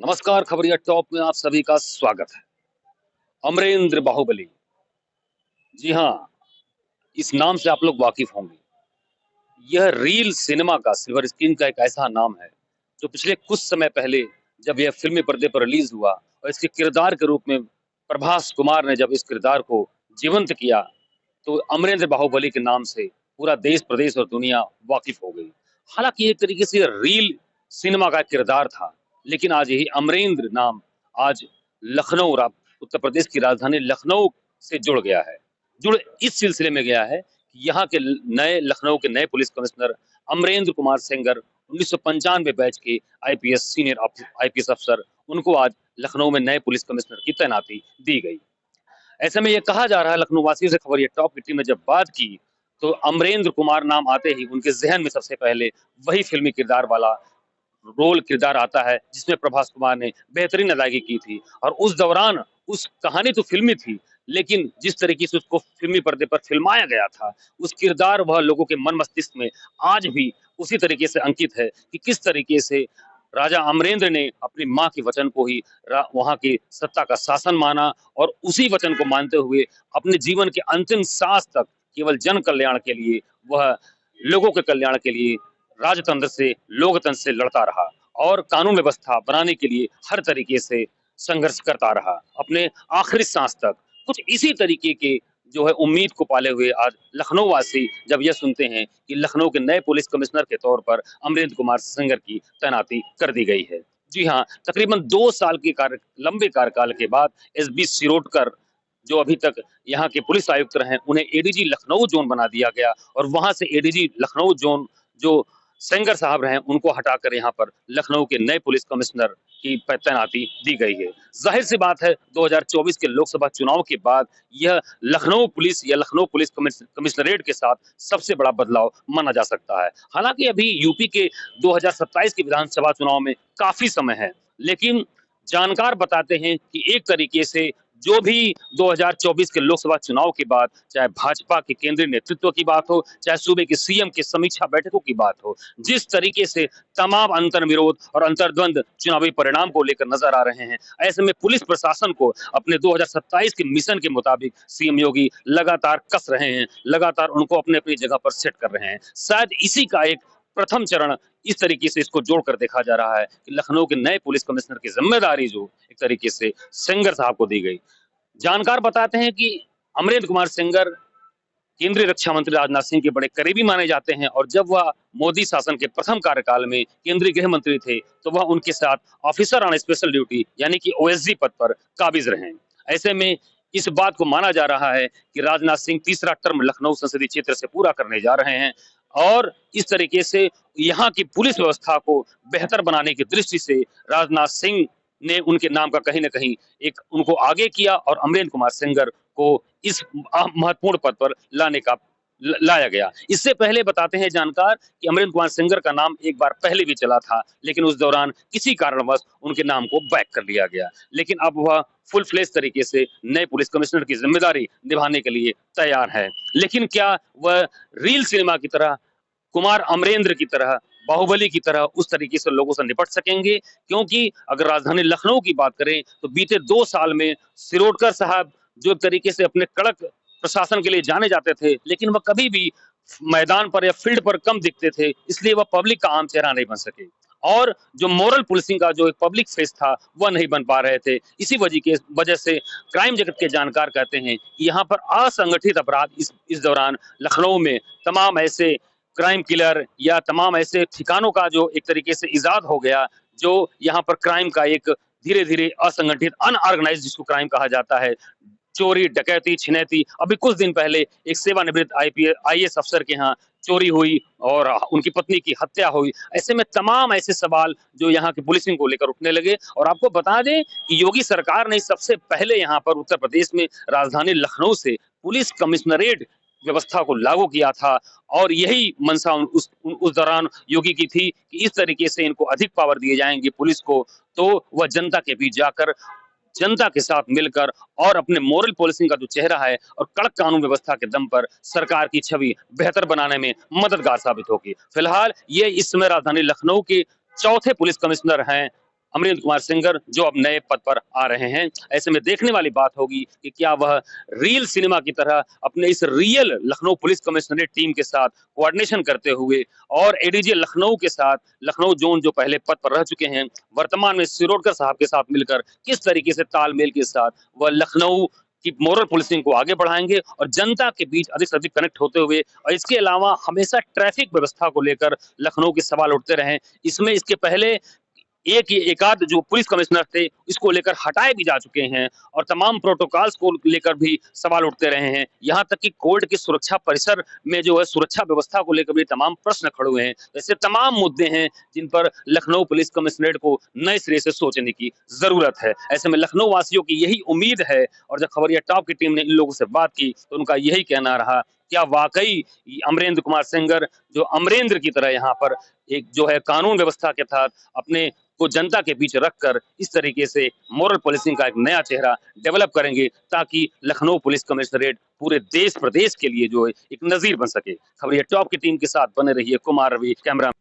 नमस्कार, खबरिया टॉप में आप सभी का स्वागत है। अमरेंद्र बाहुबली, जी हाँ, इस नाम से आप लोग वाकिफ होंगे। यह रील सिनेमा का सिल्वर स्क्रीन का एक ऐसा नाम है जो पिछले कुछ समय पहले जब यह फिल्मी पर्दे पर रिलीज हुआ और इसके किरदार के रूप में प्रभास कुमार ने जब इस किरदार को जीवंत किया तो अमरेंद्र बाहुबली के नाम से पूरा देश प्रदेश और दुनिया वाकिफ हो गई। हालांकि एक तरीके से रील सिनेमा का किरदार था, लेकिन आज यही अमरेंद्र नाम आज लखनऊ उत्तर प्रदेश की राजधानी लखनऊ से जुड़ गया है। जुड़ इस सिलसिले में गया है कि यहाँ के नए लखनऊ के नए police commissioner Amrendra Kumar Sengar 1995 batch के आईपीएस सीनियर आईपीएस अफसर, उनको आज लखनऊ में नए पुलिस कमिश्नर की तैनाती दी गई। ऐसे में ये कहा जा रहा है, लखनऊ वासियों से खबर ये टॉप की टीम ने जब बात की तो अमरेंद्र कुमार नाम आते ही उनके जहन में सबसे पहले वही फिल्मी किरदार वाला किरदार आता है जिसमें प्रभास कुमार ने बेहतरीन अदायगी की थी। और उस दौरान उस कहानी तो फिल्मी थी, लेकिन जिस तरीके से उसको फिल्मी पर्दे पर फिल्माया गया था, उस किरदार वह लोगों के मन मस्तिष्क में आज भी उसी तरीके से अंकित है कि किस तरीके से राजा अमरेंद्र ने अपनी माँ के वचन को ही वहां की सत्ता का शासन माना और उसी वचन को मानते हुए अपने जीवन के अंतिम सांस तक केवल जन कल्याण के लिए, वह लोगों के कल्याण के लिए राजतंत्र से लोकतंत्र से लड़ता रहा और कानून व्यवस्था बनाने के लिए हर तरीके से संघर्ष करता रहा अपने आखिरी सांस तक। कुछ इसी तरीके के जो है उम्मीद को पाले हुए आज लखनऊ वासी जब यह सुनते हैं कि लखनऊ के नए पुलिस कमिश्नर के तौर पर अमरेंद्र कुमार सेंगर की तैनाती कर दी गई है। जी हाँ, तकरीबन 2 साल के लंबे कार्यकाल के बाद एसबी शिरोडकर जो अभी तक यहाँ के पुलिस आयुक्त रहे, उन्हें एडीजी लखनऊ जोन बना दिया गया और वहां से एडीजी लखनऊ जोन जो सेंगर साहब रहे उनको हटाकर यहाँ पर लखनऊ के नए पुलिस कमिश्नर की तैनाती दी गई है। जाहिर सी बात है 2024 के लोकसभा चुनाव के बाद यह लखनऊ पुलिस या लखनऊ पुलिस कमिश्नरेट के साथ सबसे बड़ा बदलाव माना जा सकता है। हालांकि अभी यूपी के 2027 के विधानसभा चुनाव में काफी समय है, लेकिन जानकार बताते हैं कि एक तरीके से जो भी 2024 के लोकसभा चुनाव के बाद चाहे भाजपा के केंद्रीय नेतृत्व की बात हो, चाहे सूबे के सीएम की समीक्षा बैठकों की बात हो, जिस तरीके से तमाम अंतर्विरोध और अंतर्द्वंद चुनावी परिणाम को लेकर नजर आ रहे हैं, ऐसे में पुलिस प्रशासन को अपने 2027 के मिशन के मुताबिक सीएम योगी लगातार कस रहे हैं, लगातार उनको अपने अपनी जगह पर सेट कर रहे हैं। शायद इसी का एक प्रथम चरण इस तरीके से इसको जोड़कर देखा जा रहा है कि लखनऊ के नए पुलिस कमिश्नर की जिम्मेदारी जो एक तरीके से सेंगर साहब को दी गई। जानकार बताते हैं कि अमरेंद्र कुमार सेंगर केंद्रीय रक्षा मंत्री राजनाथ सिंह के बड़े करीबी माने जाते हैं और जब वह मोदी शासन के प्रथम कार्यकाल में केंद्रीय गृह मंत्री थे तो वह उनके साथ ऑफिसर ऑन स्पेशल ड्यूटी यानी कि ओएसडी पद पर काबिज रहे। ऐसे में इस बात को माना जा रहा है कि राजनाथ सिंह तीसरा टर्म लखनऊ संसदीय क्षेत्र से पूरा करने जा रहे हैं और इस तरीके से यहाँ की पुलिस व्यवस्था को बेहतर बनाने की दृष्टि से राजनाथ सिंह ने उनके नाम का कहीं ना कहीं एक उनको आगे किया और अमरेंद्र कुमार सेंगर को इस महत्वपूर्ण पद पर लाया गया। इससे पहले बताते हैं जानकार कि अमरेंद्र कुमार सेंगर का नाम एक बार पहले भी चला था, लेकिन उस दौरान किसी कारणवश उनके नाम को बैक कर लिया गया। लेकिन अब वह फुल फ्लेश तरीके से नए पुलिस कमिश्नर की जिम्मेदारी निभाने के लिए तैयार है। लेकिन क्या वह रील सिनेमा की तरह, कुमार अमरेंद्र की तरह, बाहुबली की तरह उस तरीके से लोगों से निपट सकेंगे? क्योंकि अगर राजधानी लखनऊ की बात करें तो बीते 2 साल में शिरोडकर साहब जो एक तरीके से अपने कड़क प्रशासन के लिए जाने जाते थे, लेकिन वह कभी भी मैदान पर या फील्ड पर कम दिखते थे, इसलिए वह पब्लिक का आम चेहरा नहीं बन सके और जो मोरल पुलिसिंग का जो एक पब्लिक फेस था वह नहीं बन पा रहे थे। इसी वजह से क्राइम जगत के जानकार कहते हैं कि यहाँ पर असंगठित अपराध इस दौरान लखनऊ में तमाम ऐसे क्राइम किलर या तमाम ऐसे ठिकानों का जो एक तरीके से इजाद हो गया, जो यहाँ पर क्राइम का एक धीरे धीरे असंगठित अनऑर्गेनाइज्ड जिसको क्राइम कहा जाता है, चोरी डकैती छिनैती। अभी कुछ दिन पहले एक सेवानिवृत्त आईएएस अफसर के यहाँ चोरी हुई और उनकी पत्नी की हत्या हुई। ऐसे में तमाम ऐसे सवाल जो यहाँ की पुलिसिंग को लेकर उठने लगे और आपको बता दें कि योगी सरकार ने सबसे पहले यहाँ पर उत्तर प्रदेश में राजधानी लखनऊ से पुलिस कमिश्नरेट व्यवस्था को लागू किया था और यही मंशा उस दौरान योगी की थी कि इस तरीके से इनको अधिक पावर दिए जाएंगे पुलिस को, तो वह जनता के बीच जाकर जनता के साथ मिलकर और अपने मोरल पॉलिसिंग का जो चेहरा है और कड़क कानून व्यवस्था के दम पर सरकार की छवि बेहतर बनाने में मददगार साबित होगी। फिलहाल ये इस समय राजधानी लखनऊ के चौथे पुलिस कमिश्नर हैं अमरेंद्र कुमार सिंगर जो अब नए पद पर आ रहे हैं। ऐसे में देखने वाली बात होगी कि क्या वह रियल सिनेमा की तरह अपने इस real Lucknow police commissionerate team के साथ कोऑर्डिनेशन करते हुए और एडीजी लखनऊ के साथ, लखनऊ जोन जो पहले पद पर रह चुके हैं, वर्तमान में शिरोडकर साहब के साथ मिलकर किस तरीके से तालमेल के साथ वह लखनऊ की मोरल पुलिसिंग को आगे बढ़ाएंगे और जनता के बीच अधिक से अधिक कनेक्ट होते हुए, और इसके अलावा हमेशा ट्रैफिक व्यवस्था को लेकर लखनऊ के सवाल उठते रहे। इसमें इसके पहले एक आध जो पुलिस कमिश्नर थे इसको लेकर हटाए भी जा चुके हैं और तमाम प्रोटोकॉल्स को लेकर भी सवाल उठते रहे हैं। यहाँ तक कि कोर्ट के सुरक्षा परिसर में जो है सुरक्षा व्यवस्था को लेकर भी तमाम प्रश्न खड़े हुए हैं। ऐसे तमाम मुद्दे हैं जिन पर लखनऊ पुलिस कमिश्नरेट को नए सिरे से सोचने की जरूरत है। ऐसे में लखनऊ वासियों की यही उम्मीद है, और जब खबरिया टॉप की टीम ने इन लोगों से बात की तो उनका यही कहना रहा, क्या वाकई अमरेंद्र कुमार सिंगर जो अमरेंद्र की तरह यहाँ पर एक जो है कानून व्यवस्था के तहत अपने को जनता के बीच रखकर इस तरीके से मोरल पुलिसिंग का एक नया चेहरा डेवलप करेंगे, ताकि लखनऊ पुलिस कमिश्नरेट पूरे देश प्रदेश के लिए जो है एक नजीर बन सके। खबरिया टॉप की टीम के साथ बने रहिए कुमार रवि, कैमरा।